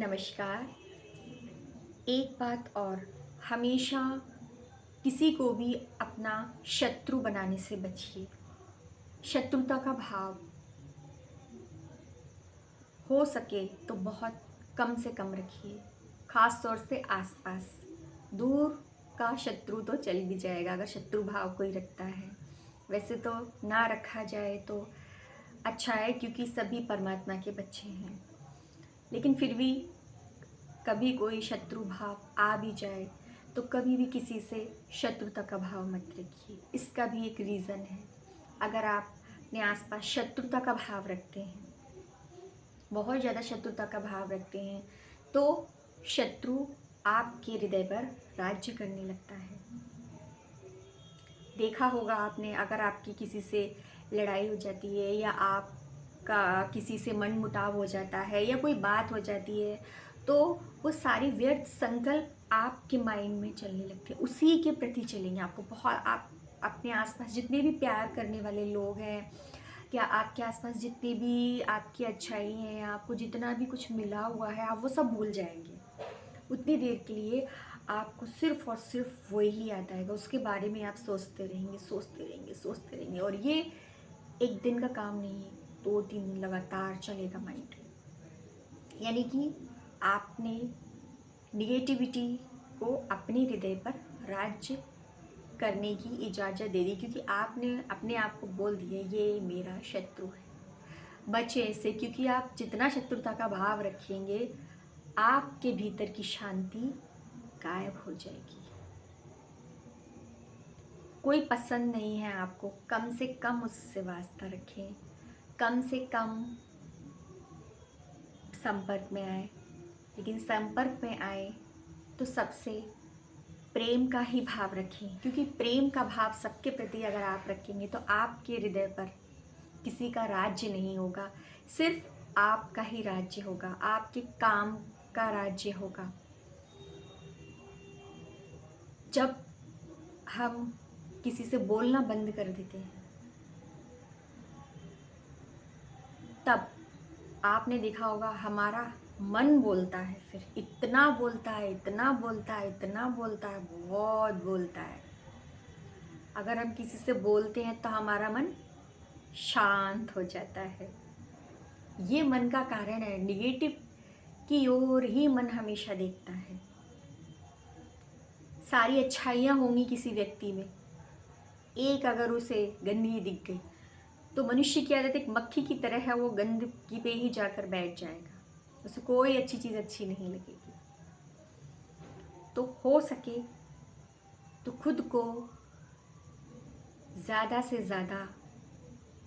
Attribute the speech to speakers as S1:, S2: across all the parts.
S1: नमस्कार। एक बात और, हमेशा किसी को भी अपना शत्रु बनाने से बचिए। शत्रुता का भाव हो सके तो बहुत कम से कम रखिए, ख़ास तौर से आसपास। दूर का शत्रु तो चल भी जाएगा अगर शत्रु भाव कोई रखता है। वैसे तो ना रखा जाए तो अच्छा है, क्योंकि सभी परमात्मा के बच्चे हैं। लेकिन फिर भी कभी कोई शत्रु भाव आ भी जाए तो कभी भी किसी से शत्रुता का भाव मत रखिए। इसका भी एक रीज़न है। अगर आप अपने आसपास शत्रुता का भाव रखते हैं, बहुत ज़्यादा शत्रुता का भाव रखते हैं, तो शत्रु आपके हृदय पर राज्य करने लगता है। देखा होगा आपने, अगर आपकी किसी से लड़ाई हो जाती है या आपका किसी से मनमुटाव हो जाता है या कोई बात हो जाती है, तो वो सारी व्यर्थ संकल्प आपके माइंड में चलने लगते हैं, उसी के प्रति चलेंगे। आपको बहुत, आप अपने आसपास जितने भी प्यार करने वाले लोग हैं, क्या आपके आसपास जितनी भी आपकी अच्छाई है, आपको जितना भी कुछ मिला हुआ है, आप वो सब भूल जाएंगे। उतनी देर के लिए आपको सिर्फ़ और सिर्फ वो ही याद आएगा, उसके बारे में आप सोचते रहेंगे, सोचते रहेंगे, सोचते रहेंगे। और ये एक दिन का काम नहीं है, 2-3 दिन लगातार चलेगा माइंड। यानी कि आपने निगेटिविटी को अपने हृदय पर राज्य करने की इजाज़त दे दी, क्योंकि आपने अपने आप को बोल दिया ये मेरा शत्रु है। बचे इससे, क्योंकि आप जितना शत्रुता का भाव रखेंगे, आपके भीतर की शांति गायब हो जाएगी। कोई पसंद नहीं है आपको, कम से कम उससे वास्ता रखें, कम से कम संपर्क में आए। लेकिन संपर्क में आए तो सबसे प्रेम का ही भाव रखें, क्योंकि प्रेम का भाव सबके प्रति अगर आप रखेंगे तो आपके हृदय पर किसी का राज्य नहीं होगा, सिर्फ आपका ही राज्य होगा, आपके काम का राज्य होगा। जब हम किसी से बोलना बंद कर देते हैं, तब आपने देखा होगा हमारा मन बोलता है, फिर इतना बोलता है, इतना बोलता है, इतना बोलता है, बहुत बोलता है। अगर हम किसी से बोलते हैं तो हमारा मन शांत हो जाता है। ये मन का कारण है, निगेटिव की ओर ही मन हमेशा देखता है। सारी अच्छाइयाँ होंगी किसी व्यक्ति में, एक अगर उसे गंदगी दिख गई तो मनुष्य की आदत एक मक्खी की तरह है, वो गंदगी पे ही जाकर बैठ जाएगा, उसे कोई अच्छी चीज़ अच्छी नहीं लगेगी। तो हो सके तो खुद को ज़्यादा से ज़्यादा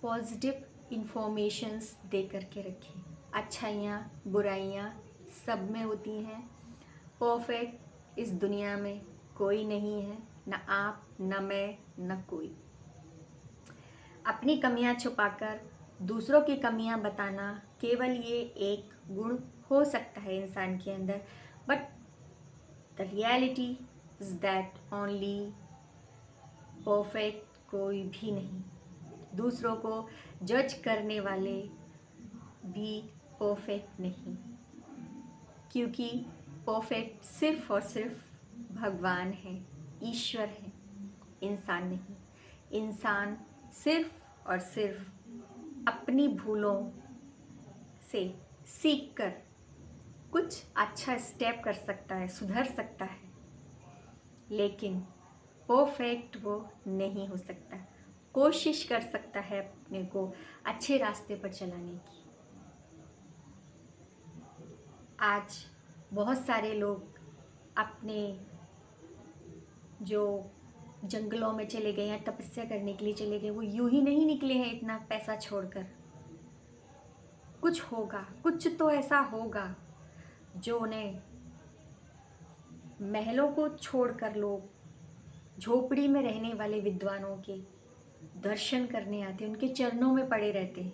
S1: पॉजिटिव इन्फॉर्मेशंस दे करके रखें। अच्छाइयाँ बुराइयाँ सब में होती हैं। परफेक्ट इस दुनिया में कोई नहीं है, न आप, न मैं, न कोई। अपनी कमियां छुपाकर दूसरों की कमियां बताना, केवल ये एक गुण हो सकता है इंसान के अंदर, but the reality is that only perfect कोई भी नहीं। दूसरों को जज करने वाले भी परफेक्ट नहीं, क्योंकि परफेक्ट सिर्फ और सिर्फ भगवान है, ईश्वर है, इंसान नहीं। इंसान सिर्फ और सिर्फ अपनी भूलों से सीख कर कुछ अच्छा स्टेप कर सकता है, सुधर सकता है, लेकिन परफेक्ट वो नहीं हो सकता। कोशिश कर सकता है अपने को अच्छे रास्ते पर चलाने की। आज बहुत सारे लोग अपने जो जंगलों में चले गए हैं, तपस्या करने के लिए चले गए, वो यूं ही नहीं निकले हैं इतना पैसा छोड़कर। कुछ होगा, कुछ तो ऐसा होगा जो उन्हें महलों को छोड़कर लोग झोपड़ी में रहने वाले विद्वानों के दर्शन करने आते, उनके चरणों में पड़े रहते हैं,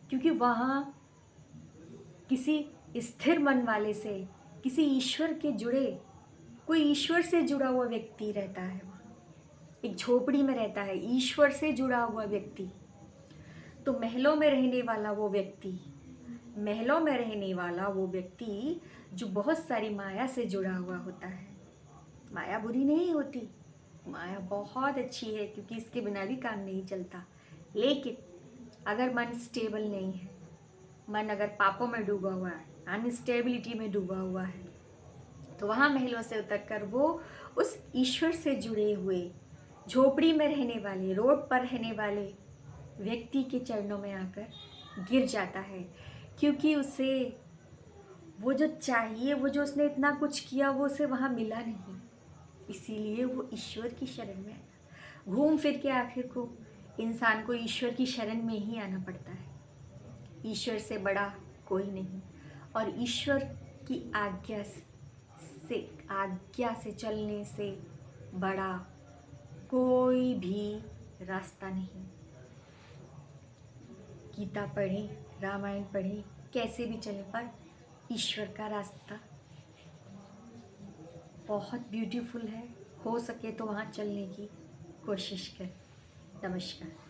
S1: क्योंकि वहाँ किसी स्थिर मन वाले से, किसी ईश्वर के जुड़े, कोई ईश्वर से जुड़ा हुआ व्यक्ति रहता है। वहाँ एक झोपड़ी में रहता है ईश्वर से जुड़ा हुआ व्यक्ति। तो महलों में रहने वाला वो व्यक्ति महलों में रहने वाला वो व्यक्ति जो बहुत सारी माया से जुड़ा हुआ होता है। माया बुरी नहीं होती, माया बहुत अच्छी है, क्योंकि इसके बिना भी काम नहीं चलता। लेकिन अगर मन स्टेबल नहीं है, मन अगर पापों में डूबा हुआ है, अनस्टेबिलिटी में डूबा हुआ है, तो वहाँ महलों से उतरकर वो उस ईश्वर से जुड़े हुए झोपड़ी में रहने वाले, रोड पर रहने वाले व्यक्ति के चरणों में आकर गिर जाता है। क्योंकि उसे वो जो चाहिए, वो जो उसने इतना कुछ किया, वो उसे वहाँ मिला नहीं। इसीलिए वो ईश्वर की शरण में आया। घूम फिर के आखिर को इंसान को ईश्वर की शरण में ही आना पड़ता है। ईश्वर से बड़ा कोई नहीं, और ईश्वर की आज्ञा से चलने से बड़ा कोई भी रास्ता नहीं। गीता पढ़ें, रामायण पढ़ें, कैसे भी चलें, पर ईश्वर का रास्ता बहुत ब्यूटीफुल है। हो सके तो वहाँ चलने की कोशिश करें। नमस्कार।